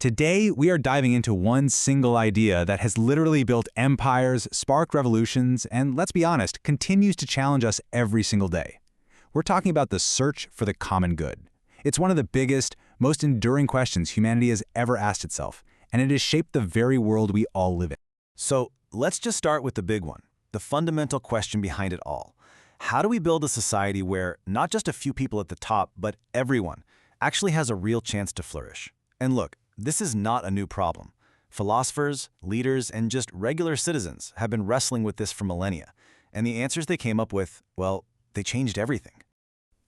Today, we are diving into one single idea that has literally built empires, sparked revolutions, and let's be honest, continues to challenge us every single day. We're talking about the search for the common good. It's one of the biggest, most enduring questions humanity has ever asked itself, and it has shaped the very world we all live in. So let's just start with the big one, the fundamental question behind it all. How do we build a society where not just a few people at the top, but everyone actually has a real chance to flourish? And look, this is not a new problem. Philosophers, leaders, and just regular citizens have been wrestling with this for millennia. And the answers they came up with, well, they changed everything.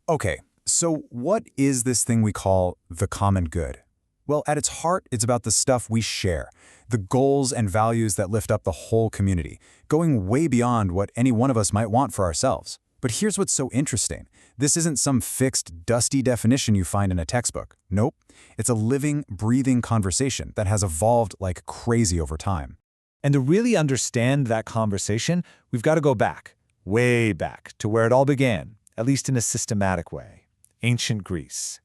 Okay, so what is this thing we call the common good? Well, at its heart, it's about the stuff we share, the goals and values that lift up the whole community, going way beyond what any one of us might want for ourselves. But here's what's so interesting. This isn't some fixed, dusty definition you find in a textbook. Nope. It's a living, breathing conversation that has evolved like crazy over time. And to really understand that conversation, we've got to go back, way back, to where it all began, at least in a systematic way. Ancient Greece.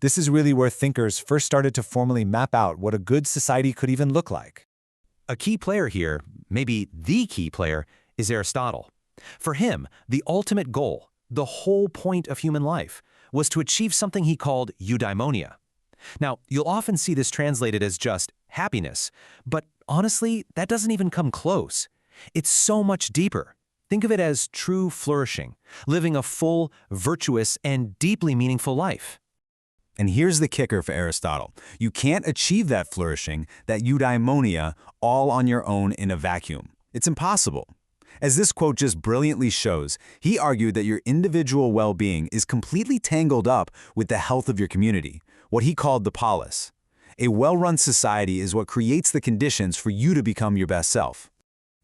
This is really where thinkers first started to formally map out what a good society could even look like. A key player here, maybe the key player, is Aristotle. For him, the ultimate goal, the whole point of human life, was to achieve something he called eudaimonia. Now, you'll often see this translated as just happiness, but honestly, that doesn't even come close. It's so much deeper. Think of it as true flourishing, living a full, virtuous, and deeply meaningful life. And here's the kicker for Aristotle. You can't achieve that flourishing, that eudaimonia, all on your own in a vacuum. It's impossible. As this quote just brilliantly shows, he argued that your individual well-being is completely tangled up with the health of your community, what he called the polis. A well-run society is what creates the conditions for you to become your best self.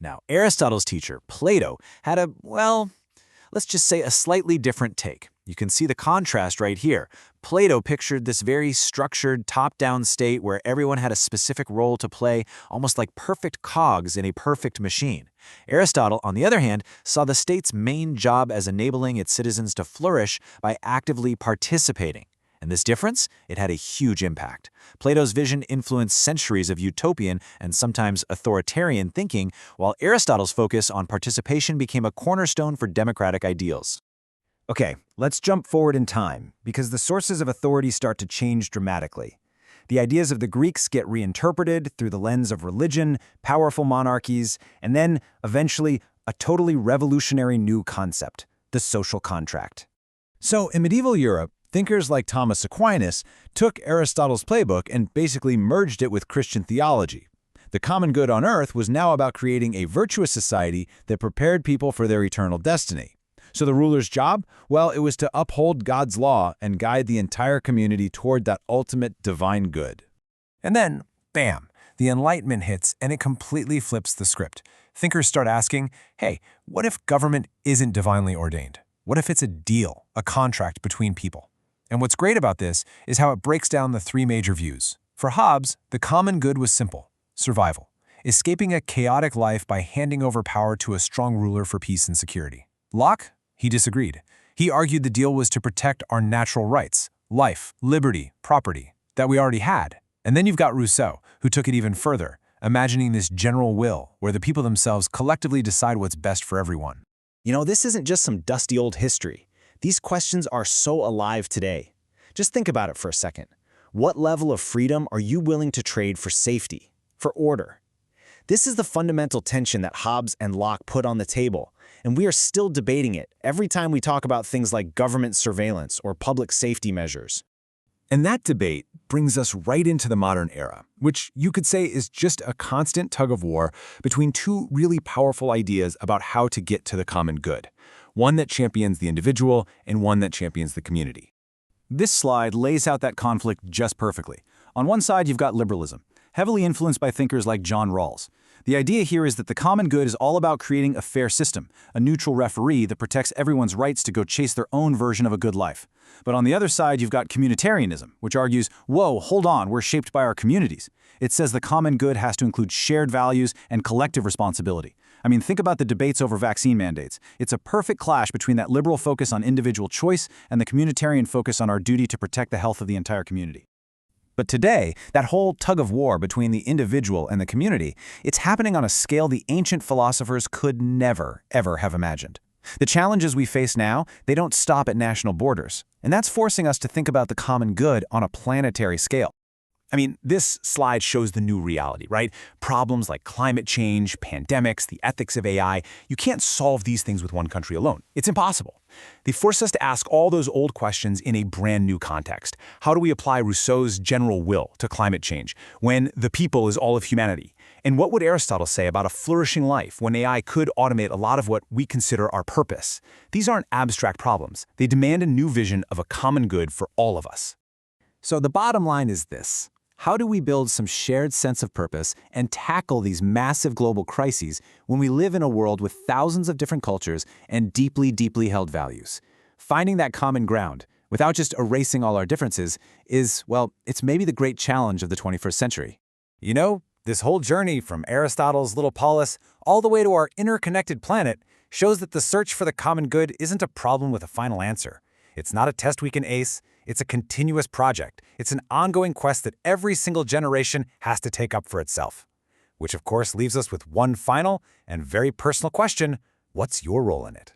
Now, Aristotle's teacher, Plato, had let's just say a slightly different take. You can see the contrast right here. Plato pictured this very structured, top-down state where everyone had a specific role to play, almost like perfect cogs in a perfect machine. Aristotle, on the other hand, saw the state's main job as enabling its citizens to flourish by actively participating. And this difference, it had a huge impact. Plato's vision influenced centuries of utopian and sometimes authoritarian thinking, while Aristotle's focus on participation became a cornerstone for democratic ideals. Okay, let's jump forward in time, because the sources of authority start to change dramatically. The ideas of the Greeks get reinterpreted through the lens of religion, powerful monarchies, and then, eventually, a totally revolutionary new concept, the social contract. So, in medieval Europe, thinkers like Thomas Aquinas took Aristotle's playbook and basically merged it with Christian theology. The common good on earth was now about creating a virtuous society that prepared people for their eternal destiny. So the ruler's job? Well, it was to uphold God's law and guide the entire community toward that ultimate divine good. And then, bam, the Enlightenment hits and it completely flips the script. Thinkers start asking, hey, what if government isn't divinely ordained? What if it's a deal, a contract between people? And what's great about this is how it breaks down the three major views. For Hobbes, the common good was simple: survival, escaping a chaotic life by handing over power to a strong ruler for peace and security. Locke? He disagreed. He argued the deal was to protect our natural rights, life, liberty, property, that we already had. And then you've got Rousseau, who took it even further, imagining this general will, where the people themselves collectively decide what's best for everyone. You know, this isn't just some dusty old history. These questions are so alive today. Just think about it for a second. What level of freedom are you willing to trade for safety, for order? This is the fundamental tension that Hobbes and Locke put on the table, and we are still debating it every time we talk about things like government surveillance or public safety measures. And that debate brings us right into the modern era, which you could say is just a constant tug-of-war between two really powerful ideas about how to get to the common good, one that champions the individual and one that champions the community. This slide lays out that conflict just perfectly. On one side, you've got liberalism, heavily influenced by thinkers like John Rawls. The idea here is that the common good is all about creating a fair system, a neutral referee that protects everyone's rights to go chase their own version of a good life. But on the other side, you've got communitarianism, which argues, whoa, hold on, we're shaped by our communities. It says the common good has to include shared values and collective responsibility. I mean, think about the debates over vaccine mandates. It's a perfect clash between that liberal focus on individual choice and the communitarian focus on our duty to protect the health of the entire community. But today, that whole tug of war between the individual and the community, it's happening on a scale the ancient philosophers could never, ever have imagined. The challenges we face now, they don't stop at national borders, and that's forcing us to think about the common good on a planetary scale. I mean, this slide shows the new reality, right? Problems like climate change, pandemics, the ethics of AI, you can't solve these things with one country alone. It's impossible. They force us to ask all those old questions in a brand new context. How do we apply Rousseau's general will to climate change when the people is all of humanity? And what would Aristotle say about a flourishing life when AI could automate a lot of what we consider our purpose? These aren't abstract problems. They demand a new vision of a common good for all of us. So the bottom line is this. How do we build some shared sense of purpose and tackle these massive global crises when we live in a world with thousands of different cultures and deeply, deeply held values? Finding that common ground, without just erasing all our differences, is, well, it's maybe the great challenge of the 21st century. You know, this whole journey from Aristotle's little polis all the way to our interconnected planet shows that the search for the common good isn't a problem with a final answer. It's not a test we can ace. It's a continuous project. It's an ongoing quest that every single generation has to take up for itself. Which, of course, leaves us with one final and very personal question: what's your role in it?